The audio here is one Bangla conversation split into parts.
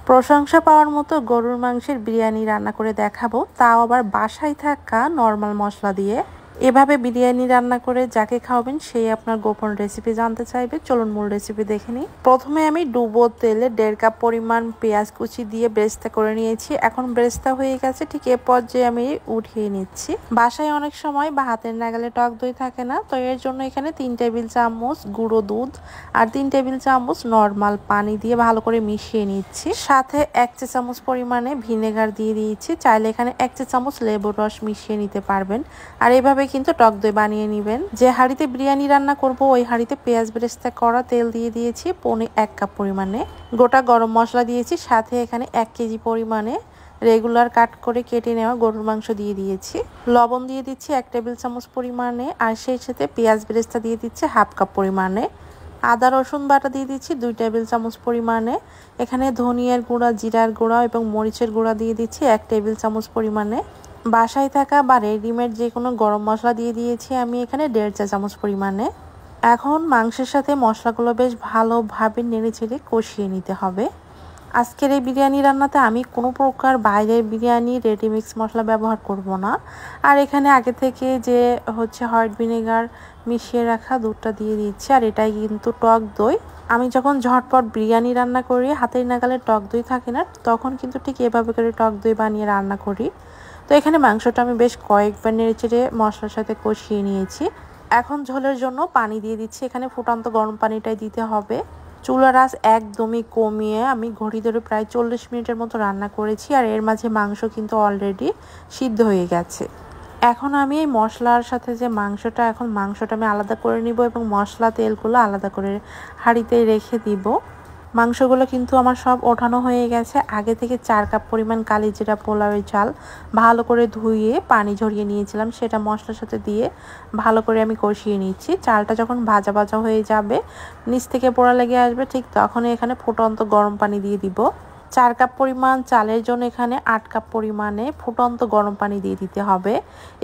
প্রশংসা পাওয়ার মতো গরুর মাংসের বিরিয়ানি রান্না করে দেখাবো, তাও আবার বাসায় থাকা নর্মাল মশলা দিয়ে। এভাবে বিরিয়ানি রান্না করে যাকে খাওয়াবেন সেই আপনার গোপন রেসিপি জানতে চাইবে। চলুন মূল রেসিপি দেখে নিই। প্রথমে আমি ডুবো তেলে 1.5 কাপ পরিমাণ পেঁয়াজ কুচি দিয়ে বেরেস্তা করে নিয়েছি। এখন বেরেস্তা হয়ে গেছে, ঠিক এ পর্যায়ে আমি উঠিয়ে নিচ্ছি। বাসায় অনেক সময় বা হাতের নাগালে টক দই থাকে না, তো এর জন্য এখানে 3 টেবিল চামচ গুঁড়ো দুধ আর 3 টেবিল চামচ নর্মাল পানি দিয়ে ভালো করে মিশিয়ে নিচ্ছি। সাথে 1 চা চামচ পরিমাণে ভিনেগার দিয়ে দিয়েছি। চাইলে এখানে 1 চা চামচ লেবুর রস মিশিয়ে নিতে পারবেন। আর এভাবে কিন্তু টক দই বানিয়ে নেবেন। যে হাঁড়িতে বিরিয়ানি রান্না করব ওই হাঁড়িতে পেঁয়াজ বেরেস্তা করা তেল দিয়ে দিয়েছি 1 কাপ পরিমাণে। গোটা গরম মশলা দিয়েছি, সাথে এখানে 1 কেজি পরিমাণে রেগুলার কাট করে কেটে নেওয়া গরুর মাংস দিয়ে দিয়েছি। লবণ দিয়ে দিচ্ছি 1 টেবিল চামচ পরিমাণে, আর সেই সাথে পেঁয়াজ বেরেস্তা দিয়ে দিচ্ছি 1/2 কাপ পরিমাণে। আদা রসুন বাটা দিয়ে দিচ্ছি 2 টেবিল চামচ পরিমাণে। এখানে ধনিয়ার গুঁড়া, জিরার গুঁড়া এবং মরিচের গুঁড়া দিয়ে দিচ্ছি 1 টেবিল চামচ পরিমাণে। বাসায় থাকা বা রেডিমেড যে কোনো গরম মশলা দিয়ে দিয়েছি আমি এখানে 1.5 চা চামচ পরিমাণে। এখন মাংসের সাথে মশলাগুলো বেশ ভালোভাবে নেড়েচেড়ে কষিয়ে নিতে হবে। আজকের এই বিরিয়ানি রান্নাতে আমি কোনো প্রকার বাইরের বিরিয়ানি রেডিমিক্স মশলা ব্যবহার করব না। আর এখানে আগে থেকে যে হোয়াইট ভিনেগার মিশিয়ে রাখা দুধটা দিয়ে দিচ্ছি, আর এটাই কিন্তু টক দই। আমি যখন ঝটপট বিরিয়ানি রান্না করি, হাতের নাগালে টক দই থাকে না, তখন কিন্তু ঠিক এভাবে করে টক দই বানিয়ে রান্না করি। তো এখানে মাংসটা আমি বেশ কয়েকবার নেড়েচেড়ে মশলার সাথে কষিয়ে নিয়েছি। এখন ঝোলের জন্য পানি দিয়ে দিচ্ছি। এখানে ফুটন্ত গরম পানিটাই দিতে হবে। চুলার আঁচ একদমই কমিয়ে আমি ঘড়ি ধরে প্রায় 40 মিনিটের মতো রান্না করেছি, আর এর মাঝে মাংস কিন্তু অলরেডি সিদ্ধ হয়ে গেছে। এখন আমি এই মশলার সাথে যে মাংসটা আমি আলাদা করে নিব এবং মশলা তেলগুলো আলাদা করে হাঁড়িতে রেখে দিব। মাংসগুলো কিন্তু আমার সব ওঠানো হয়ে গেছে। আগে থেকে 4 কাপ পরিমাণ কালিজিরা পোলাওয়ের চাল ভালো করে ধুয়ে পানি ঝরিয়ে নিয়েছিলাম, সেটা মশলার সাথে দিয়ে ভালো করে আমি কষিয়ে নিচ্ছি। চালটা যখন ভাজা ভাজা হয়ে যাবে, নিচ থেকে পোড়া লেগে আসবে, ঠিক তখনই এখানে ফুটন্ত গরম পানি দিয়ে দিব। 4 কাপ পরিমাণ চালের জন্য এখানে 8 কাপ পরিমাণে ফুটন্ত গরম পানি দিয়ে দিতে হবে।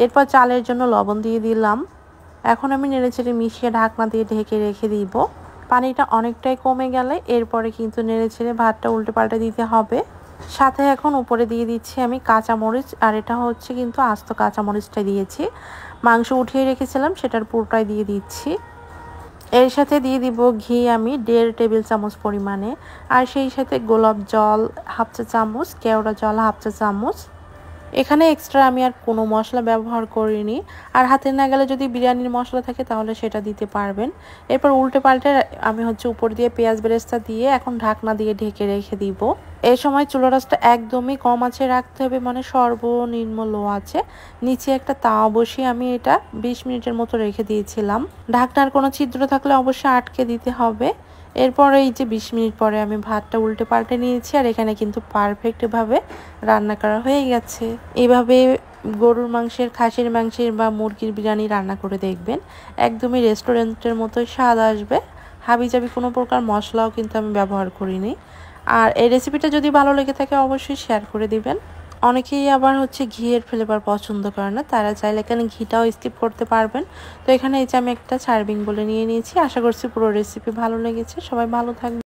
এরপর চালের জন্য লবণ দিয়ে দিলাম। এখন আমি নেড়েচেড়ে মিশিয়ে ঢাকনা দিয়ে ঢেকে রেখে দিব। পানিটা অনেকটাই কমে গেলে এরপরে কিন্তু নেড়েচেড়ে ভাতটা উল্টে পাল্টে দিতে হবে। সাথে এখন উপরে দিয়ে দিচ্ছি আমি কাঁচামরিচ, আর এটা হচ্ছে কিন্তু আস্ত কাঁচামরিচটাই দিয়েছি। মাংস উঠিয়ে রেখেছিলাম সেটার পুরোটাই দিয়ে দিচ্ছি। এর সাথে দিয়ে দিব ঘি আমি 1.5 টেবিল চামচ পরিমাণে, আর সেই সাথে গোলাপ জল 1/2 চা চামচ, কেওড়া জল 1/2 চা চামচ। এখানে এক্সট্রা আমি আর কোনো মশলা ব্যবহার করিনি। আর হাতের নাগালে যদি বিরিয়ানির মশলা থাকে তাহলে সেটা দিতে পারবেন। এরপর উল্টে পাল্টে আমি উপর দিয়ে পেঁয়াজ বেরেস্তা দিয়ে এখন ঢাকনা দিয়ে ঢেকে রেখে দিব। এই সময় চুলার আঁচটা একদমই কম আঁচে রাখতে হবে, মানে সর্বনিম্ন লো আছে। নিচে একটা তাওয়া বসিয়ে আমি এটা 20 মিনিটের মতো রেখে দিয়েছিলাম। ঢাকনার কোনো ছিদ্র থাকলে অবশ্যই আটকে দিতে হবে। এরপরে এই যে 20 মিনিট পরে আমি ভাতটা উল্টে পাল্টে নিয়েছি, আর এখানে কিন্তু পারফেক্টভাবে রান্না করা হয়ে গেছে। এভাবে গরুর মাংসের, খাসির মাংসের বা মুরগির বিরিয়ানি রান্না করে দেখবেন, একদমই রেস্টুরেন্টের মতোই স্বাদ আসবে। হাবিজাবি কোনো প্রকার মশলাও কিন্তু আমি ব্যবহার করিনি। আর এই রেসিপিটা যদি ভালো লেগে থাকে অবশ্যই শেয়ার করে দিবেন। অনেকেই আবার ঘিয়ের ফ্লেভার পছন্দ করে না, তারা চাইলে এখানে ঘিটাও স্কিপ করতে পারবেন। তো এখানে এই যে আমি একটা সার্ভিং বলে নিয়ে নিয়েছি। আশা করছি পুরো রেসিপি ভালো লেগেছে। সবাই ভালো থাকবেন।